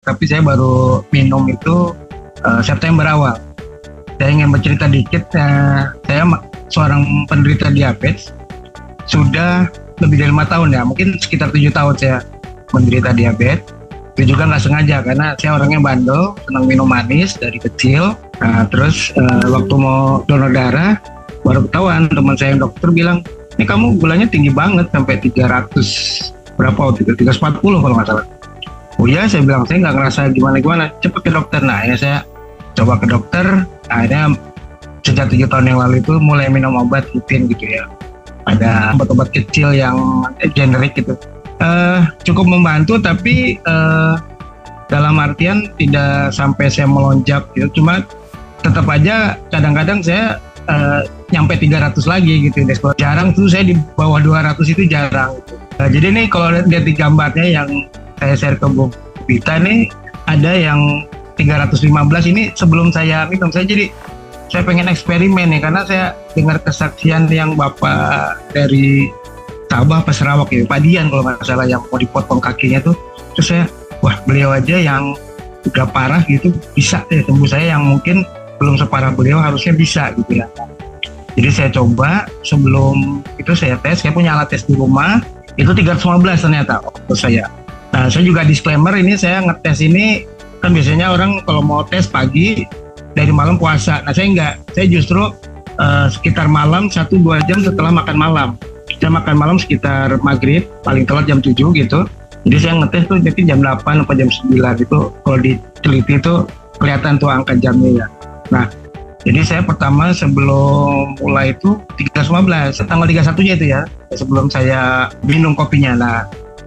tapi saya baru minum itu September awal. Saya ingin bercerita dikit, saya seorang penderita diabetes sudah lebih dari 5 tahun ya, mungkin sekitar 7 tahun saya menderita diabetes. Itu juga nggak sengaja karena saya orangnya bandel, senang minum manis dari kecil. Nah, terus waktu mau donor darah baru ketahuan teman saya yang dokter bilang, ini kamu gulanya tinggi banget sampai 300 berapa waktu itu, 340 kalau nggak salah. Oh iya, saya bilang saya nggak ngerasa gimana-gimana, cepet ke dokter. Nah ya saya coba ke dokter, akhirnya sejak 7 tahun yang lalu itu mulai minum obat rutin gitu ya. Ada obat-obat kecil yang generik gitu. Cukup membantu tapi dalam artian tidak sampai saya melonjak gitu, cuma tetap aja kadang-kadang saya nyampe 300 lagi gitu. Jarang tuh saya di bawah 200 itu jarang gitu. Jadi nih kalau lihat di gambarnya yang saya share ke Bu Vita nih, ada yang 315 ini sebelum saya minum. Saya pengen eksperimen nih, karena saya dengar kesaksian yang Bapak dari Sabah apa Sarawak ya, Pak Dian kalau nggak salah, yang mau dipotong kakinya tuh. Terus saya, wah beliau aja yang udah parah gitu bisa tembus saya yang mungkin belum separah beliau harusnya bisa gitu ya. Jadi saya coba, sebelum itu saya tes, saya punya alat tes di rumah, itu 315 ternyata waktu saya. Nah saya juga disclaimer, ini saya ngetes ini kan biasanya orang kalau mau tes pagi dari malam puasa. Nah saya enggak, saya justru sekitar malam 1-2 jam setelah makan malam. Saya makan malam sekitar maghrib, paling telat jam 7 gitu. Jadi saya ngetes tuh jadi jam 8 atau jam 9 itu, kalau diteliti itu kelihatan tuh angka jamnya ya. Nah jadi saya pertama sebelum mulai itu 315, tanggal 31-nya itu ya, sebelum saya minum kopinya. Nah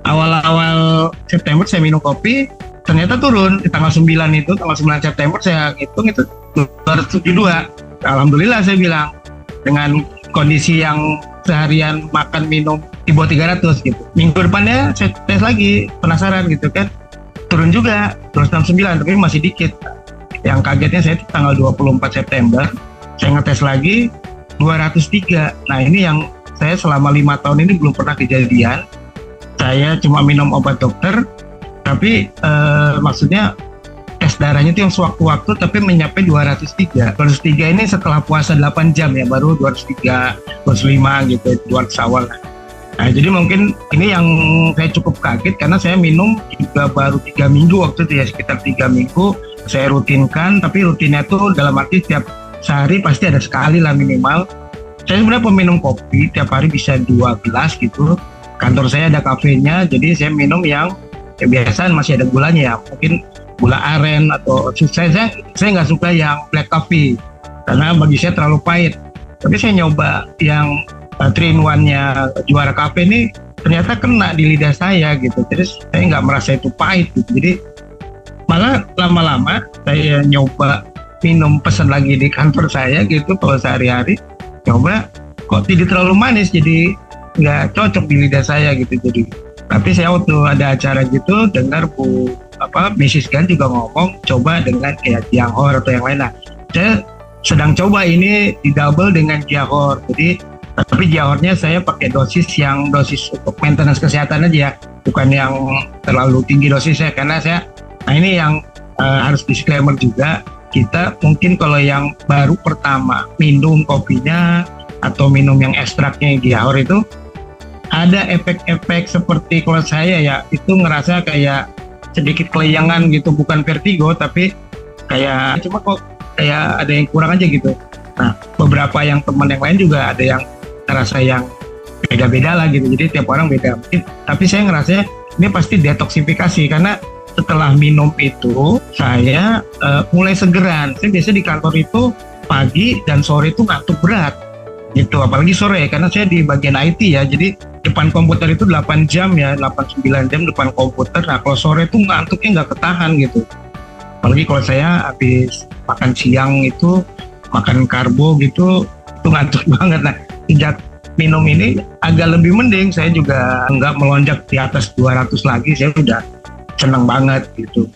awal-awal September saya minum kopi, ternyata turun di tanggal 9 itu, tanggal 9 September saya hitung itu 272. Alhamdulillah saya bilang, dengan kondisi yang seharian makan minum di bawah 300 gitu. Minggu depannya saya tes lagi, penasaran gitu kan, turun juga 269 tapi masih dikit. Yang kagetnya saya tanggal 24 September saya ngetes lagi 203. Nah ini yang saya selama 5 tahun ini belum pernah kejadian. Saya cuma minum obat dokter, tapi maksudnya tes darahnya itu yang sewaktu-waktu tapi mencapai 203. 203 ini setelah puasa 8 jam ya, baru 203, 205 gitu, 200 awal. Nah jadi mungkin ini yang saya cukup kaget karena saya minum juga baru 3 minggu waktu itu ya, sekitar 3 minggu saya rutinkan, tapi rutinnya tuh dalam arti tiap sehari pasti ada sekali lah minimal. Saya sebenarnya peminum kopi, tiap hari bisa 2 gelas gitu. Kantor saya ada kafenya, jadi saya minum yang kebiasaan masih ada gulanya ya, mungkin gula aren atau saya nggak suka yang black coffee karena bagi saya terlalu pahit. Tapi saya nyoba yang 3-in-1-nya Juara Cafe ini ternyata kena di lidah saya gitu, terus saya nggak merasa itu pahit gitu. Jadi malah lama-lama saya nyoba minum, pesan lagi di kantor saya gitu kalau sehari-hari, coba kok tidak terlalu manis, jadi nggak cocok di lidah saya gitu. Jadi tapi saya waktu ada acara gitu dengar Mrs. Gan juga ngomong coba dengan kayak Jianghor atau yang lain. Nah saya sedang coba ini di double dengan Jianghor, jadi tapi Jianghornya saya pakai dosis untuk maintenance kesehatan aja, bukan yang terlalu tinggi dosisnya, karena saya ini yang harus disclaimer juga, kita mungkin kalau yang baru pertama minum kopinya atau minum yang ekstraknya Jianghor itu ada efek-efek seperti kalau saya ya itu ngerasa kayak sedikit kelayangan gitu, bukan vertigo tapi kayak cuma kok kayak ada yang kurang aja gitu. Nah beberapa yang teman yang lain juga ada yang ngerasa yang beda-beda lah gitu, jadi tiap orang beda. Tapi saya ngerasa ini pasti detoksifikasi, karena setelah minum itu saya mulai segeran. Saya biasa di kantor itu pagi dan sore itu ngantuk berat gitu, apalagi sore karena saya di bagian IT ya, jadi depan komputer itu 8 jam ya, 8-9 jam depan komputer. Nah kalau sore itu ngantuknya nggak ketahan gitu, apalagi kalau saya habis makan siang itu makan karbo gitu, itu ngantuk banget. Nah sejak minum ini agak lebih mending, saya juga nggak melonjak di atas 200 lagi, saya udah seneng banget gitu.